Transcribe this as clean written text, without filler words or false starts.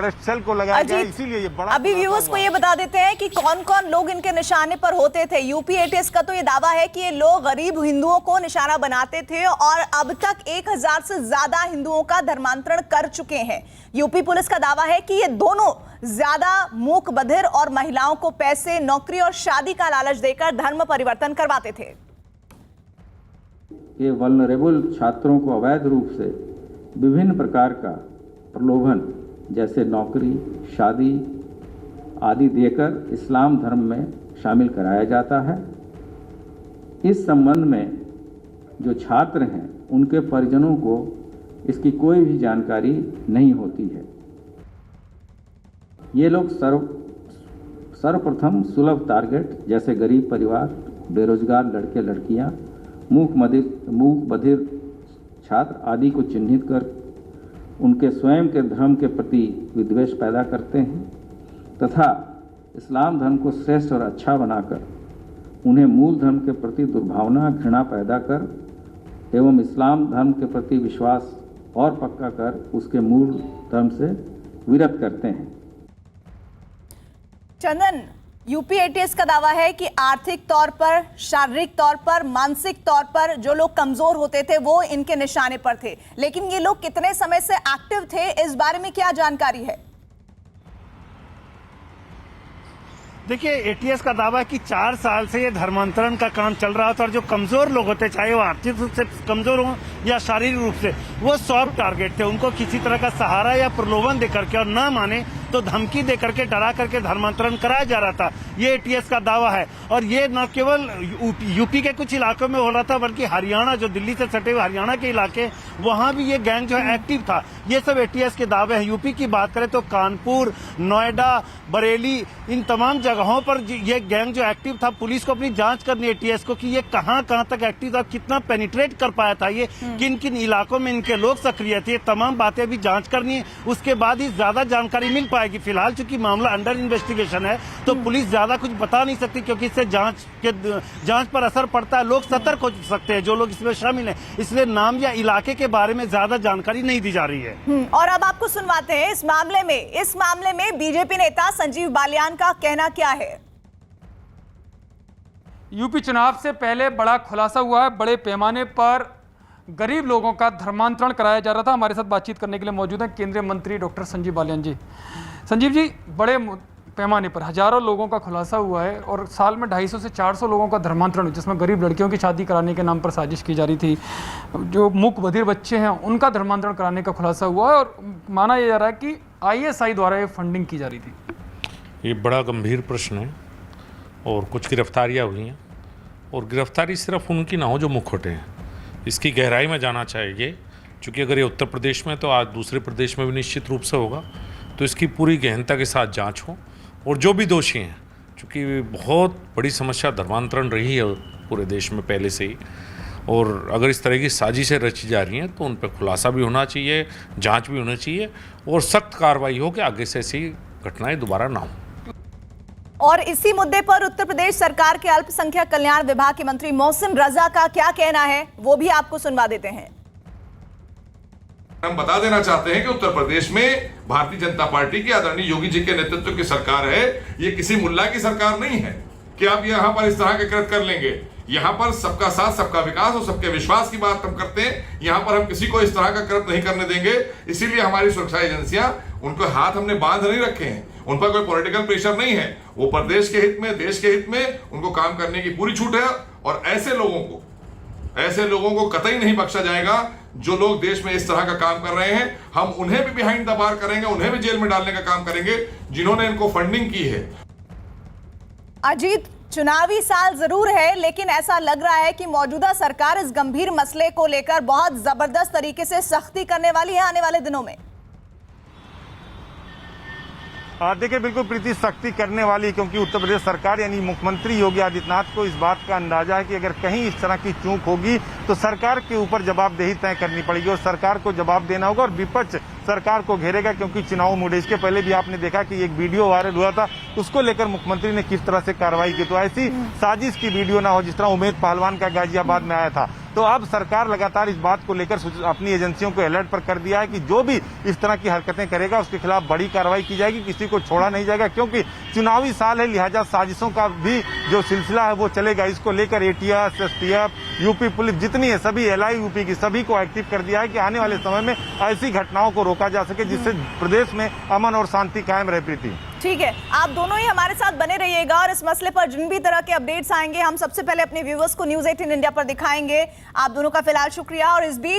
Cell को लगाया गया, इसीलिए ये बड़ा। अभी व्यूअर्स को ये बता देते हैं कि कौन कौन लोग इनके निशाने पर होते थे। यूपी एटीएस का तो ये दावा है कि ये लोग गरीब हिंदुओं को निशाना बनाते थे और अब तक 1000 से ज्यादा हिंदुओं का धर्मांतरण कर चुके हैं। यूपी पुलिस का दावा है कि ये दोनों ज्यादा मूक बधिर और महिलाओं को पैसे, नौकरी और शादी का लालच देकर धर्म परिवर्तन करवाते थे। ये वल्नरेबल छात्रों को अवैध रूप से विभिन्न प्रकार का प्रलोभन जैसे नौकरी, शादी आदि देकर इस्लाम धर्म में शामिल कराया जाता है। इस संबंध में जो छात्र हैं उनके परिजनों को इसकी कोई भी जानकारी नहीं होती है। ये लोग सर्वप्रथम सुलभ टारगेट जैसे गरीब परिवार, बेरोजगार लड़के लड़कियां, मूक बधिर छात्र आदि को चिन्हित कर उनके स्वयं के धर्म के प्रति विद्वेष पैदा करते हैं तथा इस्लाम धर्म को श्रेष्ठ और अच्छा बनाकर उन्हें मूल धर्म के प्रति दुर्भावना, घृणा पैदा कर एवं इस्लाम धर्म के प्रति विश्वास और पक्का कर उसके मूल धर्म से विरत करते हैं। चंदन, यूपी एटीएस का दावा है कि आर्थिक तौर पर, शारीरिक तौर पर, मानसिक तौर पर जो लोग कमजोर होते थे वो इनके निशाने पर थे, लेकिन ये लोग कितने समय से एक्टिव थे, इस बारे में क्या जानकारी है? देखिए, एटीएस का दावा है कि 4 साल से ये धर्मांतरण का काम चल रहा था और जो कमजोर लोग होते, चाहे वो आर्थिक रूप से कमजोर हो या शारीरिक रूप से, वो सॉफ्ट टारगेट थे। उनको किसी तरह का सहारा या प्रलोभन देकर के और ना माने तो धमकी दे करके, डरा करके धर्मांतरण कराया जा रहा था। ये एटीएस का दावा है। और ये न केवल यूपी के कुछ इलाकों में हो रहा था बल्कि हरियाणा, जो दिल्ली से सटे हुए हरियाणा के इलाके, वहां भी ये गैंग जो है एक्टिव था। ये सब एटीएस के दावे हैं। यूपी की बात करें तो कानपुर, नोएडा, बरेली, इन तमाम जगहों पर ये गैंग जो एक्टिव था, पुलिस को अपनी जांच करनी है एटीएस को कि ये कहां तक एक्टिव था, कितना पेनिट्रेट कर पाया था, ये किन किन इलाकों में इनके लोग सक्रिय थे। तमाम बातें भी जांच करनी है, उसके बाद ही ज्यादा जानकारी मिल पाएगी। फिलहाल चूंकि मामला अंडर इन्वेस्टिगेशन है तो पुलिस ज्यादा कुछ बता नहीं सकती, क्योंकि इससे जांच पर असर पड़ता है। लोग सतर्क हो सकते हैं जो लोग इसमें शामिल हैं, इसलिए नाम या इलाके के बारे में ज्यादा जानकारी नहीं दी जा रही है। और अब आपको सुनवाते हैं इस मामले में बीजेपी नेता संजीव बालियान का कहना क्या है। यूपी चुनाव से पहले बड़ा खुलासा हुआ है। बड़े पैमाने पर गरीब लोगों का धर्मांतरण कराया जा रहा था। हमारे साथ बातचीत करने के लिए मौजूद हैं केंद्रीय मंत्री डॉक्टर संजीव बालियान जी। संजीव जी, बड़े पैमाने पर हजारों लोगों का खुलासा हुआ है और साल में 250 से 400 लोगों का धर्मांतरण हुआ, जिसमें गरीब लड़कियों की शादी कराने के नाम पर साजिश की जा रही थी। जो मूक बधिर बच्चे हैं उनका धर्मांतरण कराने का खुलासा हुआ है और माना यह जा रहा है कि ISI द्वारा ये फंडिंग की जा रही थी। ये बड़ा गंभीर प्रश्न है और कुछ गिरफ्तारियाँ हुई हैं और गिरफ्तारी सिर्फ उनकी ना हो जो मुखौटे हैं। इसकी गहराई में जाना चाहिए, क्योंकि अगर ये उत्तर प्रदेश में तो आज दूसरे प्रदेश में भी निश्चित रूप से होगा। तो इसकी पूरी गहनता के साथ जांच हो और जो भी दोषी हैं, क्योंकि बहुत बड़ी समस्या धर्मांतरण रही है पूरे देश में पहले से ही, और अगर इस तरह की साजिशें रची जा रही हैं तो उन पर खुलासा भी होना चाहिए, जांच भी होनी चाहिए और सख्त कार्रवाई हो कि आगे से ऐसी घटनाएं दोबारा ना हो। और इसी मुद्दे पर उत्तर प्रदेश सरकार के अल्पसंख्यक कल्याण विभाग के मंत्री मोहसिन रजा का क्या कहना है, वो भी आपको सुनवा देते हैं। हम बता देना चाहते हैं कि उत्तर प्रदेश में भारतीय जनता पार्टी की आदरणीय योगी जी के नेतृत्व की सरकार है। ये किसी मुल्ला की सरकार नहीं है कि आप यहाँ पर इस तरह के कृत्य कर लेंगे। यहाँ पर सबका साथ, सबका विकास और सबके विश्वास की बात हम करते हैं। यहाँ पर हम किसी को इस तरह का कृत्य नहीं करने देंगे। इसीलिए हमारी सुरक्षा एजेंसियां, उनको हाथ हमने बांध नहीं रखे हैं। उन पर कोई पॉलिटिकल प्रेशर नहीं है। वो प्रदेश के हित में, देश के हित में उनको काम करने की पूरी छूट है और ऐसे लोगों को कतई नहीं बख्शा जाएगा जो लोग देश में इस तरह का काम कर रहे हैं। हम उन्हें भी बिहाइंड द बार करेंगे, उन्हें भी जेल में डालने का काम करेंगे जिन्होंने इनको फंडिंग की है। अजीत, चुनावी साल जरूर है, लेकिन ऐसा लग रहा है कि मौजूदा सरकार इस गंभीर मसले को लेकर बहुत जबरदस्त तरीके से सख्ती करने वाली है आने वाले दिनों में। देखिए, बिल्कुल प्रीति सख्ती करने वाली, क्योंकि उत्तर प्रदेश सरकार यानी मुख्यमंत्री योगी आदित्यनाथ को इस बात का अंदाजा है कि अगर कहीं इस तरह की चूक होगी तो सरकार के ऊपर जवाबदेही तय करनी पड़ेगी और सरकार को जवाब देना होगा और विपक्ष सरकार को घेरेगा, क्योंकि चुनाव मूड है। इसके पहले भी आपने देखा कि एक वीडियो वायरल हुआ था, उसको लेकर मुख्यमंत्री ने किस तरह से कार्रवाई की। तो ऐसी साजिश की वीडियो ना हो जिस तरह उमेद पहलवान का गाजियाबाद में आया था। तो अब सरकार लगातार इस बात को लेकर अपनी एजेंसियों को अलर्ट पर कर दिया है कि जो भी इस तरह की हरकतें करेगा उसके खिलाफ बड़ी कार्रवाई की जाएगी, किसी को छोड़ा नहीं जाएगा, क्योंकि चुनावी साल है, लिहाजा साजिशों का भी जो सिलसिला है वो चलेगा। इसको लेकर एटीएस, एसटीएफ, यूपी पुलिस जितनी है सभी एलआई यूपी की सभी को एक्टिव कर दिया है कि आने वाले समय में ऐसी घटनाओं को रोका जा सके जिससे प्रदेश में अमन और शांति कायम रहे। प्रीति, ठीक है, आप दोनों ही हमारे साथ बने रहिएगा और इस मसले पर जिन भी तरह के अपडेट्स आएंगे हम सबसे पहले अपने व्यूअर्स को न्यूज़ 18 इंडिया पर दिखाएंगे। आप दोनों का फिलहाल शुक्रिया। और इस बीच